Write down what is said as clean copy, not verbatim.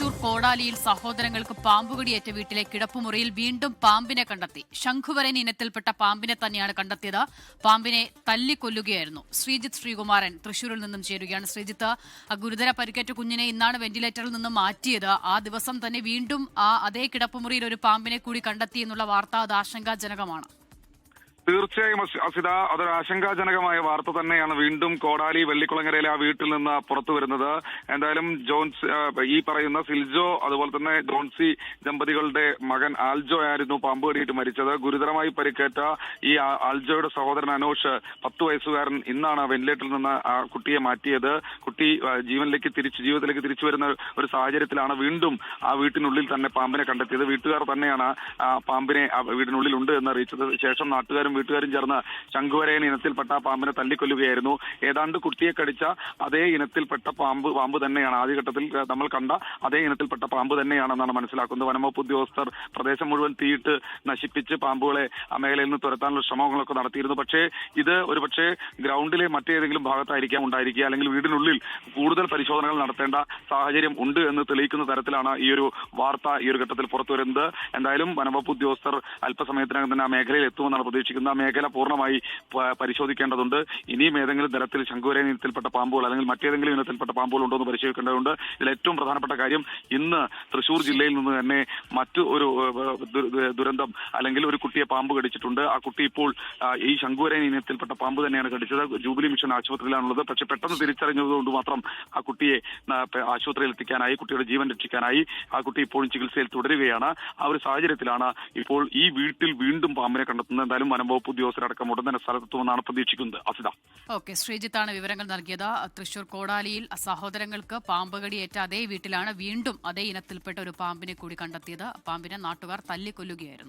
തൃശൂർ കോടാലിയിൽ സഹോദരങ്ങൾക്ക് പാമ്പുകടിയേറ്റ വീട്ടിലെ കിടപ്പുമുറിയിൽ വീണ്ടും പാമ്പിനെ കണ്ടെത്തി. ശംഖുവരൻ ഇനത്തിൽപ്പെട്ട പാമ്പിനെ തന്നെയാണ് കണ്ടെത്തിയത്. പാമ്പിനെ തല്ലിക്കൊല്ലുകയായിരുന്നു. ശ്രീജിത്ത് ശ്രീകുമാരൻ തൃശൂരിൽ നിന്നും ചേരുകയാണ്. ശ്രീജിത്ത്, ഗുരുതര പരിക്കേറ്റ കുഞ്ഞിനെ ഇന്നാണ് വെന്റിലേറ്ററിൽ നിന്നും മാറ്റിയത്. ആ ദിവസം തന്നെ വീണ്ടും അതേ കിടപ്പുമുറിയിൽ ഒരു പാമ്പിനെ കൂടി കണ്ടെത്തി എന്നുള്ള വാർത്ത അത് ആശങ്കാജനകമാണ്. തീർച്ചയായും അസിത, അതൊരു ആശങ്കാജനകമായ വാർത്ത തന്നെയാണ്. വീണ്ടും കോടാലി വെള്ളിക്കുളങ്ങരയിലെ ആ വീട്ടിൽ നിന്ന് പുറത്തു വരുന്നത്. എന്തായാലും ഈ പറയുന്ന സിൽജോ അതുപോലെ തന്നെ ജോൺസി ദമ്പതികളുടെ മകൻ ആൽജോ ആയിരുന്നു പാമ്പ് കടിയിട്ട് മരിച്ചത്. ഗുരുതരമായി പരിക്കേറ്റ ഈ ആൽജോയുടെ സഹോദരൻ അനോഷ് 10 വയസ്സുകാരൻ ഇന്നാണ് വെന്റിലേറ്ററിൽ നിന്ന് ആ കുട്ടിയെ മാറ്റിയത്. കുട്ടി ജീവിതത്തിലേക്ക് തിരിച്ചു വരുന്ന ഒരു സാഹചര്യത്തിലാണ് വീണ്ടും ആ വീട്ടിനുള്ളിൽ തന്നെ പാമ്പിനെ കണ്ടെത്തിയത്. വീട്ടുകാർ തന്നെയാണ് പാമ്പിനെ വീടിനുള്ളിൽ ഉണ്ട് എന്ന് അറിയിച്ചത്. ശേഷം നാട്ടുകാരും വീട്ടുകാരും ചേർന്ന് ശംഖുവരയൻ ഇനത്തിൽപ്പെട്ട പാമ്പിനെ തല്ലിക്കൊല്ലുകയായിരുന്നു. ഏതാണ്ട് കുട്ടിയെ കടിച്ച അതേ ഇനത്തിൽപ്പെട്ട പാമ്പ് തന്നെയാണ്, ആദ്യഘട്ടത്തിൽ നമ്മൾ കണ്ട അതേ ഇനത്തിൽപ്പെട്ട പാമ്പ് തന്നെയാണെന്നാണ് മനസ്സിലാക്കുന്നത്. വനംവകുപ്പ് ഉദ്യോഗസ്ഥർ പ്രദേശം മുഴുവൻ തീയിട്ട് നശിപ്പിച്ച് പാമ്പുകളെ ആ മേഖലയിൽ നിന്ന് തുരത്താനുള്ള ശ്രമങ്ങളൊക്കെ നടത്തിയിരുന്നു. പക്ഷേ ഇത് ഒരുപക്ഷെ ഗ്രൗണ്ടിലെ മറ്റേതെങ്കിലും ഭാഗത്തായിരിക്കാം ഉണ്ടായിരിക്കുക, അല്ലെങ്കിൽ വീടിനുള്ളിൽ കൂടുതൽ പരിശോധനകൾ നടത്തേണ്ട സാഹചര്യം ഉണ്ട് എന്ന് തെളിയിക്കുന്ന തരത്തിലാണ് ഈ ഒരു വാർത്ത ഈ ഒരു ഘട്ടത്തിൽ പുറത്തുവരുന്നത്. എന്തായാലും വനംവകുപ്പ് ഉദ്യോഗസ്ഥർ അല്പസമയത്തിനകം തന്നെ ആ മേഖലയിൽ എത്തുമെന്നാണ് പ്രതീക്ഷിക്കുന്നത്. ആ മേഖല പൂർണ്ണമായി പരിശോധിക്കേണ്ടതുണ്ട്. ഇനിയും ഏതെങ്കിലും തരത്തിൽ ശംഖുവരയൻ ഇനത്തിൽപ്പെട്ട പാമ്പുകൾ അല്ലെങ്കിൽ മറ്റേതെങ്കിലും ഇനത്തിൽപ്പെട്ട പാമ്പുകൾ ഉണ്ടോ എന്ന് പരിശോധിക്കേണ്ടതുണ്ട്. ഇതിൽ ഏറ്റവും പ്രധാനപ്പെട്ട കാര്യം, ഇന്ന് തൃശൂർ ജില്ലയിൽ നിന്ന് തന്നെ മറ്റു ഒരു ദുരന്തം അല്ലെങ്കിൽ ഒരു കുട്ടിയെ പാമ്പ് കടിച്ചിട്ടുണ്ട്. ആ കുട്ടി ഇപ്പോൾ ഈ ശംഖുവരയൻ ഇനത്തിൽപ്പെട്ട പാമ്പ് തന്നെയാണ് കടിച്ചത്. Jubilee mission ആശുപത്രിയിലാണുള്ളത്. പക്ഷെ പെട്ടെന്ന് തിരിച്ചറിഞ്ഞതുകൊണ്ട് മാത്രം ആ കുട്ടിയെ ആശുപത്രിയിൽ എത്തിക്കാനായി, കുട്ടിയുടെ ജീവൻ രക്ഷിക്കാനായി ആ കുട്ടി ഇപ്പോഴും ചികിത്സയിൽ തുടരുകയാണ്. ആ ഒരു സാഹചര്യത്തിലാണ് ഇപ്പോൾ ഈ വീട്ടിൽ വീണ്ടും പാമ്പിനെ കണ്ടെത്തുന്നത്. എന്തായാലും വനംവകുപ്പ് ഉദ്യോഗസ്ഥരടക്കം ഉടൻ തന്നെ സ്ഥലത്തെത്തുമെന്നാണ് പ്രതീക്ഷിക്കുന്നത്. അസിത, ഓക്കെ, ശ്രീജിത്താണ് വിവരങ്ങൾ നൽകിയത്. തൃശൂർ കോടാലിയിൽ സഹോദരങ്ങൾക്ക് പാമ്പ് കടിയേറ്റ അതേ വീട്ടിലാണ് വീണ്ടും അതേ ഇനത്തിൽപ്പെട്ട ഒരു പാമ്പിനെ കൂടി കണ്ടെത്തിയത്. പാമ്പിനെ നാട്ടുകാർ തല്ലിക്കൊല്ലുകയായിരുന്നു.